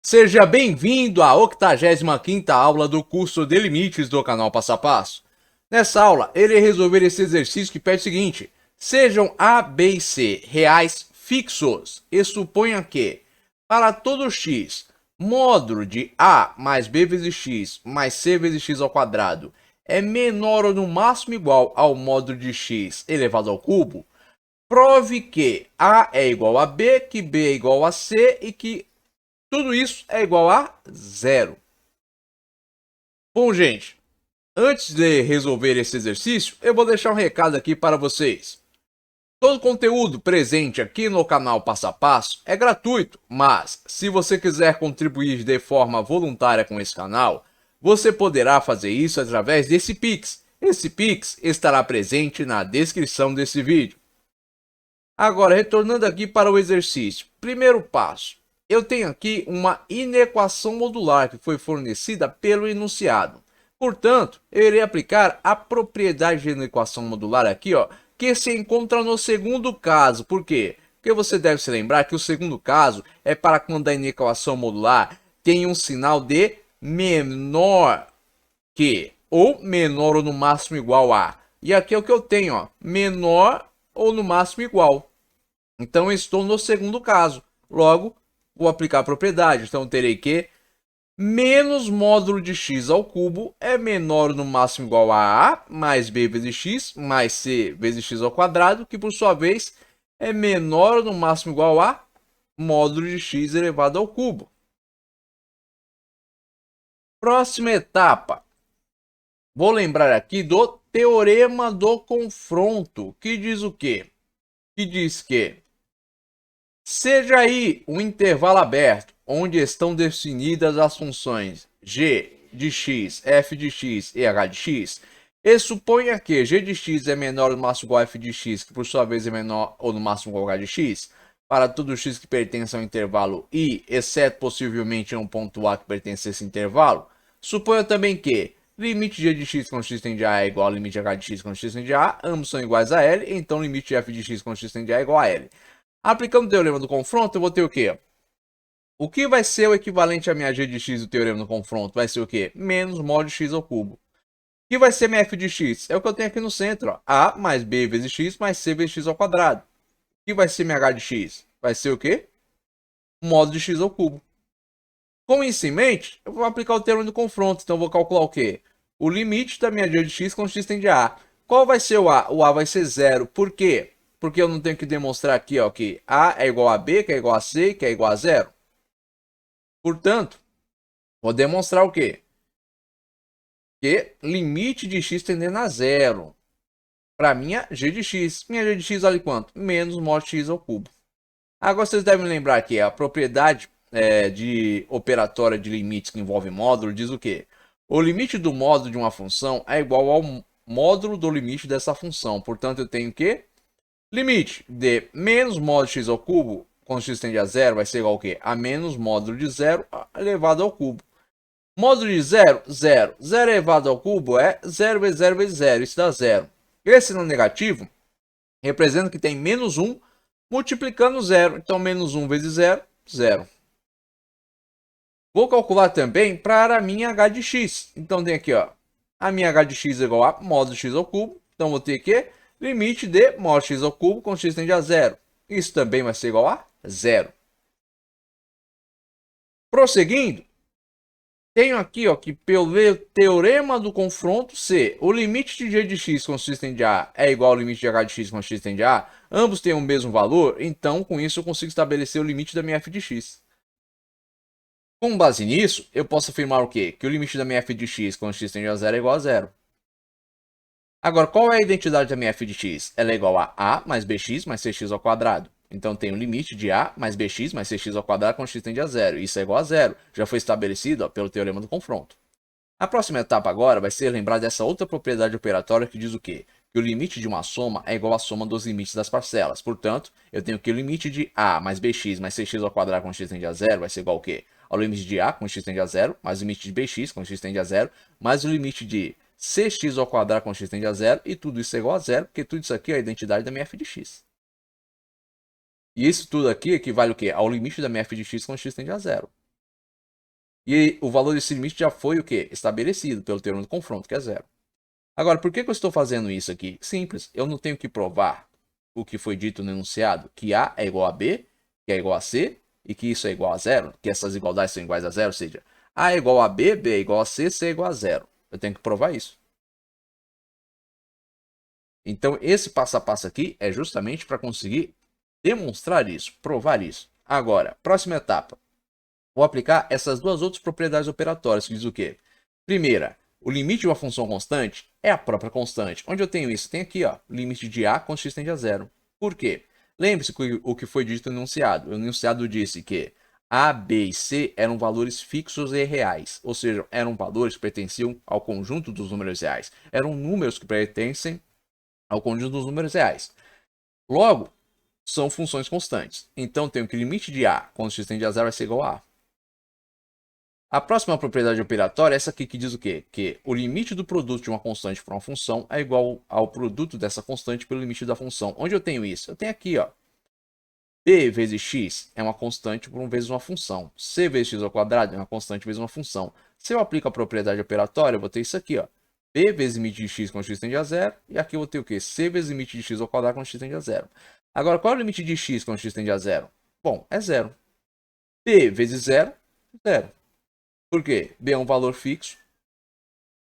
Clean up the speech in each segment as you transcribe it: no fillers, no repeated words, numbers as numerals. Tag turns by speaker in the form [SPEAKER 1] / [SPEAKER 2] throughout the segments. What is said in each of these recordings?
[SPEAKER 1] Seja bem-vindo à 85ª aula do curso de limites do canal Passo a Passo. Nessa aula, irei resolver esse exercício que pede o seguinte: sejam A, B e C reais fixos e suponha que, para todo x, módulo de A mais B vezes x mais C vezes x ao quadrado é menor ou no máximo igual ao módulo de x elevado ao cubo, prove que A é igual a B, que B é igual a C e que tudo isso é igual a zero. Bom, gente, antes de resolver esse exercício, eu vou deixar um recado aqui para vocês. Todo conteúdo presente aqui no canal Passo a Passo é gratuito, mas se você quiser contribuir de forma voluntária com esse canal, você poderá fazer isso através desse Pix. Esse Pix estará presente na descrição desse vídeo. Agora, retornando aqui para o exercício. Primeiro passo. Eu tenho aqui uma inequação modular que foi fornecida pelo enunciado. Portanto, eu irei aplicar a propriedade de inequação modular aqui, que se encontra no segundo caso. Por quê? Porque você deve se lembrar que o segundo caso é para quando a inequação modular tem um sinal de menor que, ou menor ou no máximo igual a. E aqui é o que eu tenho, menor ou no máximo igual. Então, eu estou no segundo caso. Logo, vou aplicar a propriedade. Então, terei que menos módulo de x ao cubo é menor ou no máximo igual a mais b vezes x mais c vezes x ao quadrado, que por sua vez é menor ou no máximo igual a módulo de x elevado ao cubo. Próxima etapa. Vou lembrar aqui do teorema do confronto, que diz o quê? Que diz que seja aí um intervalo aberto, onde estão definidas as funções g de x, f de x e h de x, e suponha que g de x é menor ou no máximo igual a f de x, que por sua vez é menor ou no máximo igual a h de x, para todo x que pertence ao intervalo I, exceto possivelmente um ponto A que pertence a esse intervalo. Suponha também que limite de g de x quando x tende a A é igual ao limite de h de x quando x tende a A, ambos são iguais a L, então limite de f de x quando x tende a A é igual a L. Aplicando o teorema do confronto, eu vou ter o quê? O que vai ser o equivalente a minha g de x do teorema do confronto? Vai ser o quê? Menos mod de x ao cubo. O que vai ser minha f de x? É o que eu tenho aqui no centro, ó. A mais b vezes x mais c vezes x ao quadrado. O que vai ser minha h de x? Vai ser o quê? Modo de x ao cubo. Com isso em mente, eu vou aplicar o teorema do confronto. Então, eu vou calcular o quê? O limite da minha g de x quando x tende a A. Qual vai ser o A? O A vai ser zero. Por quê? Porque eu não tenho que demonstrar aqui que A é igual a B, que é igual a C, que é igual a zero. Portanto, vou demonstrar o quê? Que limite de x tendendo a zero. Para minha g de x. Minha g de x vale quanto? Menos mod x ao cubo. Agora vocês devem lembrar que a propriedade de operatória de limites que envolve módulo diz o quê? O limite do módulo de uma função é igual ao módulo do limite dessa função. Portanto, eu tenho que limite de menos módulo x ao cubo, quando x tende a zero, vai ser igual ao quê? A menos módulo de zero elevado ao cubo. Módulo de zero, zero. Zero elevado ao cubo é 0 vezes 0 vezes 0. Isso dá zero. Esse no negativo representa que tem menos 1 multiplicando zero. Então, menos 1 vezes 0, 0. Vou calcular também para a minha h de x. Então, tem aqui, a minha h de x é igual a módulo x ao cubo. Então, vou ter que limite de módulo x ao cubo quando x tende a zero. Isso também vai ser igual a zero. Prosseguindo, tenho aqui que pelo teorema do confronto, se o limite de g de x quando x tende a A é igual ao limite de h de x quando x tende a A, ambos têm o mesmo valor, então com isso eu consigo estabelecer o limite da minha f de x. Com base nisso, eu posso afirmar o quê? Que o limite da minha f de x quando x tende a zero é igual a zero. Agora, qual é a identidade da minha f de x? Ela é igual a mais bx mais cx ao quadrado. Então, tem o limite de a mais bx mais cx ao quadrado quando x tende a zero. Isso é igual a zero. Já foi estabelecido pelo teorema do confronto. A próxima etapa agora vai ser lembrar dessa outra propriedade operatória que diz o quê? Que o limite de uma soma é igual à soma dos limites das parcelas. Portanto, eu tenho que o limite de a mais bx mais cx ao quadrado quando x tende a zero vai ser igual ao quê? Ao limite de a quando x tende a zero, mais o limite de bx quando x tende a zero, mais o limite de cx ao quadrado quando x tende a zero, e tudo isso é igual a zero, porque tudo isso aqui é a identidade da minha f de x. E isso tudo aqui equivale o quê? Ao limite da minha f de x quando x tende a zero. E o valor desse limite já foi o quê? Estabelecido pelo teorema do confronto, que é zero. Agora, por que eu estou fazendo isso aqui? Simples, eu não tenho que provar o que foi dito no enunciado, que A é igual a B, que é igual a C, e que isso é igual a zero, que essas igualdades são iguais a zero, ou seja, A é igual a B, B é igual a C, C é igual a zero. Eu tenho que provar isso. Então, esse passo a passo aqui é justamente para conseguir demonstrar isso, provar isso. Agora, próxima etapa. Vou aplicar essas duas outras propriedades operatórias, que diz o quê? Primeira, o limite de uma função constante é a própria constante. Onde eu tenho isso? Tem aqui, ó, limite de A quando x tende a zero. Por quê? Lembre-se o que foi dito no enunciado. O enunciado disse que A, B e C eram valores fixos e reais, ou seja, eram valores que pertenciam ao conjunto dos números reais. Eram números que pertencem ao conjunto dos números reais. Logo, são funções constantes. Então, tenho que o limite de A quando x tende a zero vai ser igual a A. A próxima propriedade operatória é essa aqui que diz o quê? Que o limite do produto de uma constante por uma função é igual ao produto dessa constante pelo limite da função. Onde eu tenho isso? Eu tenho aqui, ó. P vezes x é uma constante por vezes uma função. C vezes x ao quadrado é uma constante vezes uma função. Se eu aplico a propriedade operatória, eu vou ter isso aqui, ó. P vezes limite de x quando x tende a zero. E aqui eu vou ter o quê? C vezes limite de x ao quadrado quando x tende a zero. Agora, qual é o limite de x quando x tende a zero? Bom, é zero. P vezes zero, zero. Por quê? B é um valor fixo,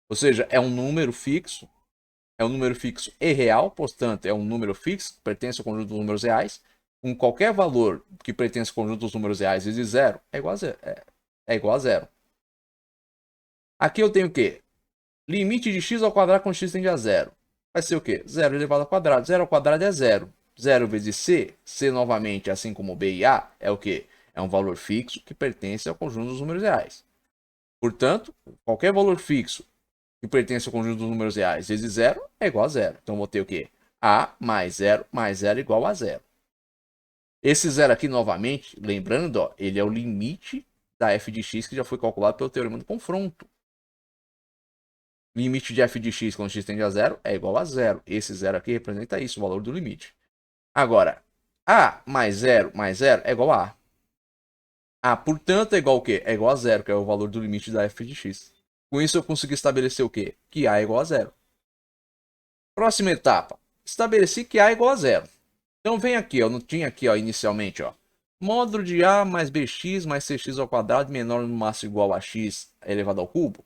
[SPEAKER 1] ou seja, é um número fixo e real, portanto, é um número fixo que pertence ao conjunto dos números reais. Com qualquer valor que pertence ao conjunto dos números reais vezes zero, é igual a zero. É igual a zero. Aqui eu tenho o quê? Limite de x ao quadrado quando x tende a zero. Vai ser o quê? 0 elevado ao quadrado. 0 ao quadrado é zero. 0 vezes c, c novamente, assim como b e a, é o quê? É um valor fixo que pertence ao conjunto dos números reais. Portanto, qualquer valor fixo que pertence ao conjunto dos números reais vezes zero é igual a zero. Então, vou ter o quê? A mais zero igual a zero. Esse zero aqui, novamente, lembrando, ó, ele é o limite da f de x que já foi calculado pelo teorema do confronto. Limite de f de x quando x tende a zero é igual a zero. Esse zero aqui representa isso, o valor do limite. Agora, a mais zero é igual a a. Portanto, é igual ao quê? É igual a zero, que é o valor do limite da f de x. Com isso, eu consegui estabelecer o quê? Que a é igual a zero. Próxima etapa. Estabeleci que a é igual a zero. Então, vem aqui, ó, não tinha aqui, ó, inicialmente, ó. Módulo de a mais bx mais cx ao quadrado menor no máximo igual a x elevado ao cubo.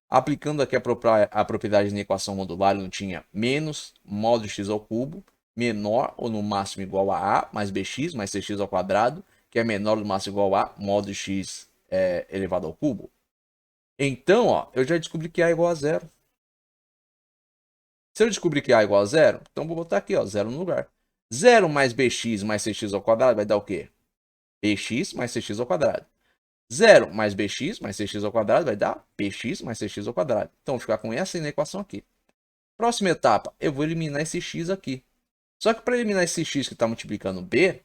[SPEAKER 1] Aplicando aqui a propriedade na equação modular, não tinha menos módulo de x ao cubo menor ou no máximo igual a mais bx mais cx ao quadrado, que é menor ou no máximo igual a módulo de x elevado ao cubo. Então, ó, eu já descobri que a é igual a zero. Se eu descobrir que a é igual a zero, então vou botar aqui, ó, zero no lugar. 0 mais bx mais cx ao quadrado vai dar o quê? Bx mais cx ao quadrado. 0 mais bx mais cx ao quadrado vai dar px mais cx ao quadrado. Então, vou ficar com essa na equação aqui. Próxima etapa, eu vou eliminar esse x aqui. Só que para eliminar esse x que está multiplicando b,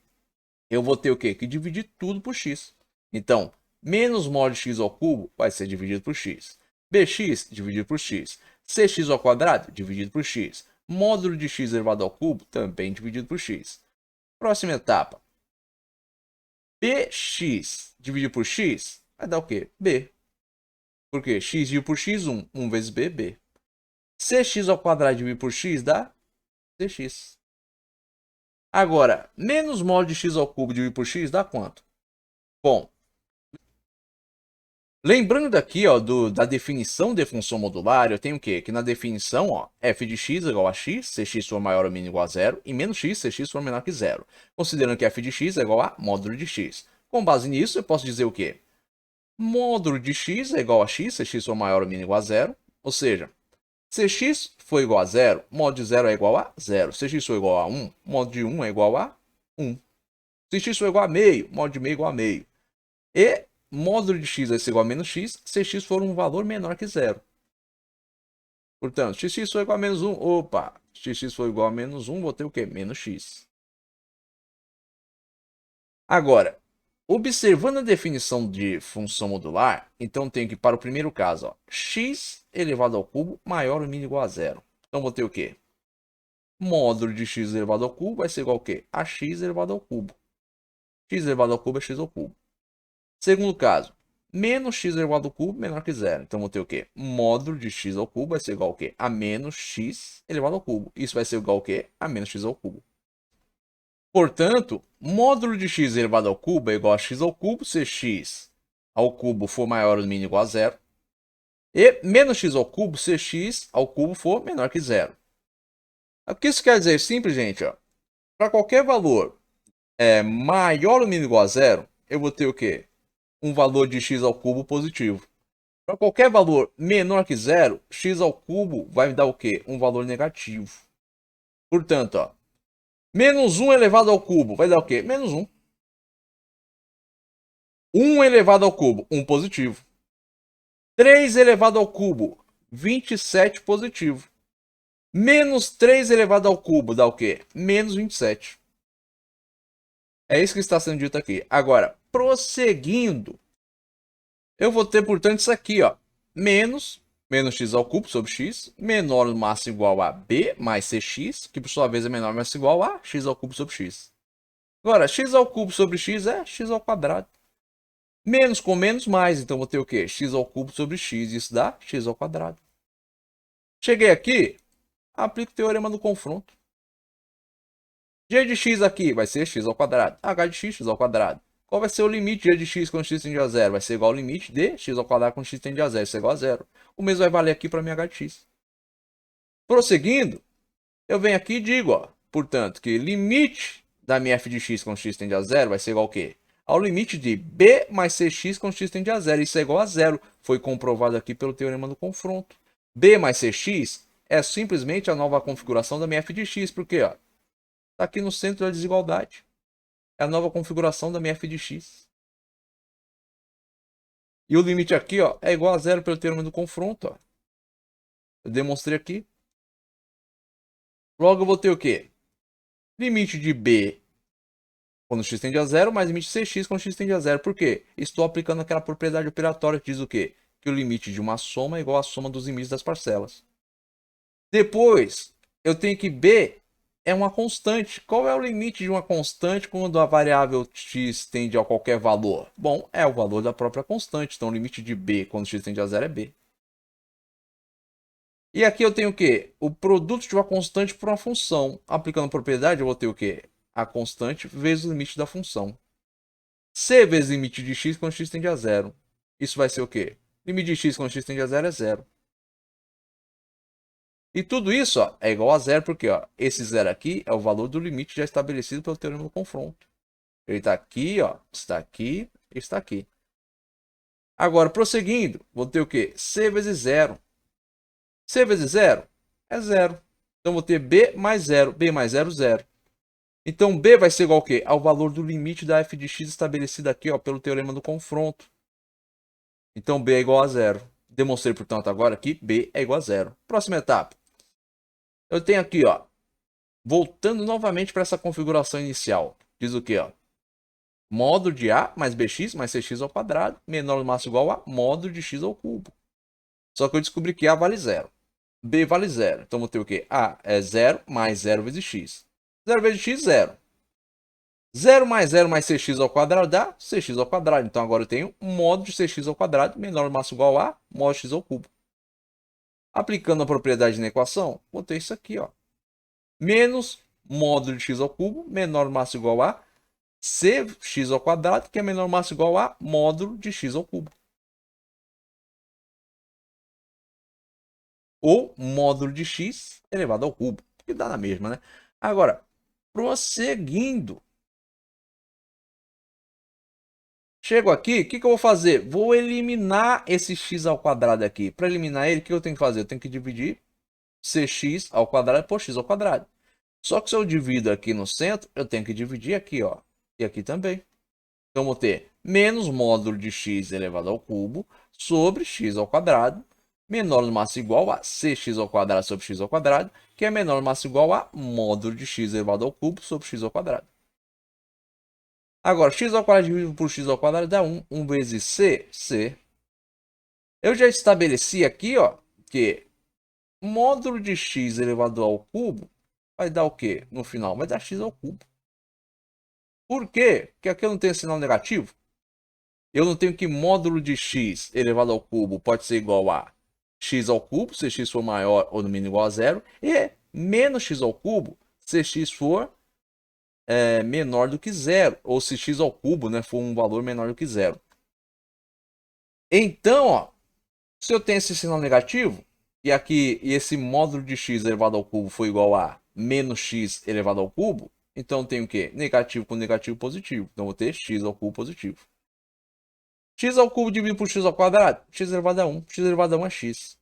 [SPEAKER 1] eu vou ter o quê? Que dividir tudo por x. Então, menos mod x ao cubo vai ser dividido por x. Bx dividido por x. Cx ao quadrado dividido por x. Módulo de x elevado ao cubo também dividido por x. Próxima etapa. Bx dividido por x vai dar o quê? B. Por quê? X dividido por x, 1. 1 vezes b, b. Cx ao quadrado dividido por x dá cx. Agora, menos módulo de x ao cubo dividido por x dá quanto? Bom, lembrando daqui, ó, da definição de função modular, eu tenho o quê? Que na definição, ó, f de x é igual a x, se x for maior ou mínimo igual a zero, e menos x se x for menor que zero. Considerando que f de x é igual a módulo de x. Com base nisso, eu posso dizer o quê? Módulo de x é igual a x, se x for maior ou mínimo igual a zero. Ou seja, se x for igual a zero, módulo de zero é igual a zero. Se x for igual a 1, módulo de 1 é igual a 1. Se x for igual a meio, módulo de meio é igual a meio. E módulo de x vai ser igual a menos x se x for um valor menor que zero. Portanto, se x for igual a menos 1, opa, se x for igual a menos 1, vou ter o quê? Menos x. Agora, observando a definição de função modular, então tenho que, para o primeiro caso, ó, x elevado ao cubo maior ou mínimo igual a zero. Então vou ter o quê? Módulo de x elevado ao cubo vai ser igual ao quê? A x elevado ao cubo. X elevado ao cubo é x ao cubo. Segundo caso, menos x elevado ao cubo menor que zero. Então, vou ter o quê? Módulo de x ao cubo vai ser igual ao quê? A menos x elevado ao cubo. Isso vai ser igual ao quê? A menos x ao cubo. Portanto, módulo de x elevado ao cubo é igual a x ao cubo se x ao cubo for maior ou mínimo igual a zero. E menos x ao cubo se x ao cubo for menor que zero. O que isso quer dizer? Simples, gente. Para qualquer valor maior ou mínimo igual a zero, eu vou ter o quê? Um valor de x ao cubo positivo. Para qualquer valor menor que zero, x ao cubo vai me dar o quê? Um valor negativo. Portanto, ó, menos 1 elevado ao cubo vai dar o quê? Menos 1. 1 elevado ao cubo, 1 positivo. 3 elevado ao cubo, 27 positivo. Menos 3 elevado ao cubo dá o quê? Menos 27. É isso que está sendo dito aqui. Agora, prosseguindo, eu vou ter, portanto, isso aqui, ó. Menos x ao cubo sobre x, menor ou máximo igual a b mais cx, que por sua vez é menor ou máximo igual a x ao cubo sobre x. Agora, x ao cubo sobre x é x ao quadrado. Menos com menos mais, então vou ter o quê? X ao cubo sobre x, isso dá x ao quadrado. Cheguei aqui, aplico o teorema do confronto. G de x aqui vai ser x ao quadrado. H de x ao quadrado. Qual vai ser o limite de g de x quando x tende a zero? Vai ser igual ao limite de x ao quadrado quando x tende a zero. Isso é igual a zero. O mesmo vai valer aqui para minha h de x. Prosseguindo, eu venho aqui e digo, ó, portanto, que limite da minha f de x quando x tende a zero vai ser igual ao quê? Ao limite de b mais cx quando x tende a zero. Isso é igual a zero. Foi comprovado aqui pelo teorema do confronto. b mais cx é simplesmente a nova configuração da minha f de x. Por quê? Está aqui no centro da desigualdade. É a nova configuração da minha f de x. E o limite aqui, ó, é igual a zero pelo teorema do confronto. Ó. Eu demonstrei aqui. Logo eu vou ter o quê? Limite de b quando x tende a zero, mais limite de cx quando x tende a zero. Por quê? Estou aplicando aquela propriedade operatória que diz o quê? Que o limite de uma soma é igual à soma dos limites das parcelas. Depois, eu tenho que b é uma constante. Qual é o limite de uma constante quando a variável x tende a qualquer valor? Bom, é o valor da própria constante. Então, o limite de b quando x tende a zero é b. E aqui eu tenho o quê? O produto de uma constante por uma função. Aplicando a propriedade, eu vou ter o quê? A constante vezes o limite da função. C vezes limite de x quando x tende a zero. Isso vai ser o quê? Limite de x quando x tende a zero é zero. E tudo isso ó, é igual a zero, porque ó, esse zero aqui é o valor do limite já estabelecido pelo teorema do confronto. Ele está aqui, ó, está aqui, está aqui. Agora, prosseguindo, vou ter o quê? C vezes zero. C vezes zero é zero. Então, vou ter b mais zero. B mais zero, zero. Então, b vai ser igual ao quê? Ao valor do limite da f de x estabelecido aqui ó, pelo teorema do confronto. Então, b é igual a zero. Demonstrei, portanto, agora que b é igual a zero. Próxima etapa. Eu tenho aqui, ó, voltando novamente para essa configuração inicial. Diz o quê? Ó? Módulo de a mais bx mais cx ao quadrado menor ou máximo igual a módulo de x ao cubo. Só que eu descobri que a vale zero. B vale zero. Então, vou ter o quê? A é zero mais zero vezes x. 0 vezes x, zero. 0 mais cx ao quadrado dá cx ao quadrado. Então, agora eu tenho módulo de cx ao quadrado menor ou máximo igual a módulo de x ao cubo. Aplicando a propriedade na equação, vou ter isso aqui, ó. Menos módulo de x ao cubo menor ou máximo igual a cx ao quadrado, que é menor ou máximo igual a módulo de x ao cubo. Ou módulo de x elevado ao cubo, que dá na mesma, né? Agora, prosseguindo. Chego aqui, o que eu vou fazer? Vou eliminar esse x ao quadrado aqui. Para eliminar ele, o que eu tenho que fazer? Eu tenho que dividir cx ao quadrado por x ao quadrado. Só que se eu divido aqui no centro, eu tenho que dividir aqui, ó. E aqui também. Então, vou ter menos módulo de x elevado ao cubo sobre x ao quadrado, menor ou máximo igual a cx ao quadrado sobre x ao quadrado, que é menor ou máximo igual a módulo de x elevado ao cubo sobre x ao quadrado. Agora, x ao quadrado dividido por x ao quadrado dá 1. 1 vezes c. Eu já estabeleci aqui, ó, que módulo de x elevado ao cubo vai dar o quê? No final, vai dar x ao cubo. Por quê? Porque aqui eu não tenho sinal negativo. Eu não tenho que módulo de x elevado ao cubo pode ser igual a x ao cubo, se x for maior ou no mínimo igual a zero, e menos x ao cubo, se x for menor do que zero, ou se x ao cubo, né, for um valor menor do que zero. Então, ó, se eu tenho esse sinal negativo, e aqui esse módulo de x elevado ao cubo foi igual a menos x elevado ao cubo, então eu tenho o quê? Negativo com negativo positivo. Então eu vou ter x ao cubo positivo. X ao cubo dividido por x ao quadrado, x elevado a 1. X elevado a 1 é x.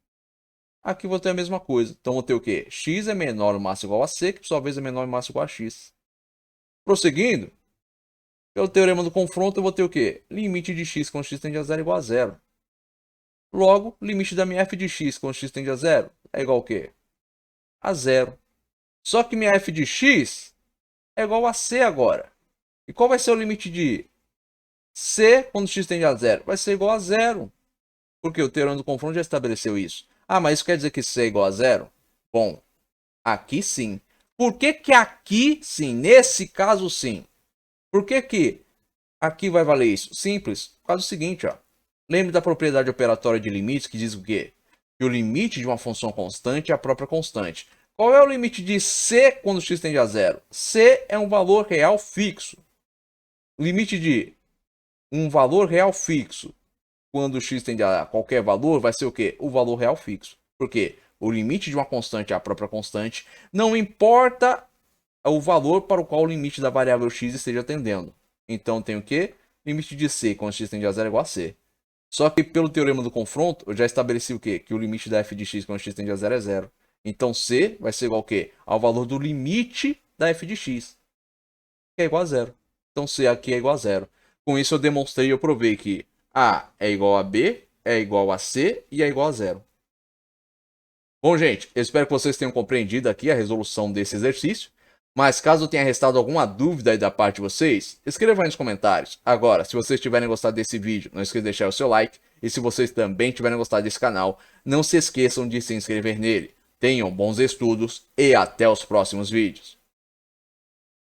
[SPEAKER 1] Aqui vou ter a mesma coisa. Então vou ter o quê? X é menor ou máximo igual a c, que por sua vez é menor ou máximo igual a x. Prosseguindo, pelo teorema do confronto, eu vou ter o quê? Limite de x quando x tende a zero igual a zero. Logo, limite da minha f de x quando x tende a zero é igual ao quê? A zero. Só que minha f de x é igual a c agora. E qual vai ser o limite de c quando x tende a zero? Vai ser igual a zero. Porque o teorema do confronto já estabeleceu isso. Ah, mas isso quer dizer que c é igual a zero? Bom, aqui sim. Por que que aqui sim? Nesse caso sim. Por que que aqui vai valer isso? Simples. Por causa do seguinte, ó. Lembre da propriedade operatória de limites que diz o quê? Que o limite de uma função constante é a própria constante. Qual é o limite de c quando x tende a zero? C é um valor real fixo. O limite de um valor real fixo quando x tende a qualquer valor vai ser o quê? O valor real fixo. Por quê? O limite de uma constante é a própria constante. Não importa o valor para o qual o limite da variável x esteja tendendo. Então tem o quê? Limite de c quando x tende a zero é igual a c. Só que pelo teorema do confronto, eu já estabeleci o quê? Que o limite da f de x quando x tende a zero é zero. Então c vai ser igual ao quê? Ao valor do limite da f de x, que é igual a zero. Então c aqui é igual a zero. Com isso eu demonstrei e eu provei que a é igual a b, é igual a c e é igual a zero. Bom, gente, eu espero que vocês tenham compreendido aqui a resolução desse exercício. Mas caso tenha restado alguma dúvida aí da parte de vocês, escrevam aí nos comentários. Agora, se vocês tiverem gostado desse vídeo, não esqueçam de deixar o seu like. E se vocês também tiverem gostado desse canal, não se esqueçam de se inscrever nele. Tenham bons estudos e até os próximos vídeos.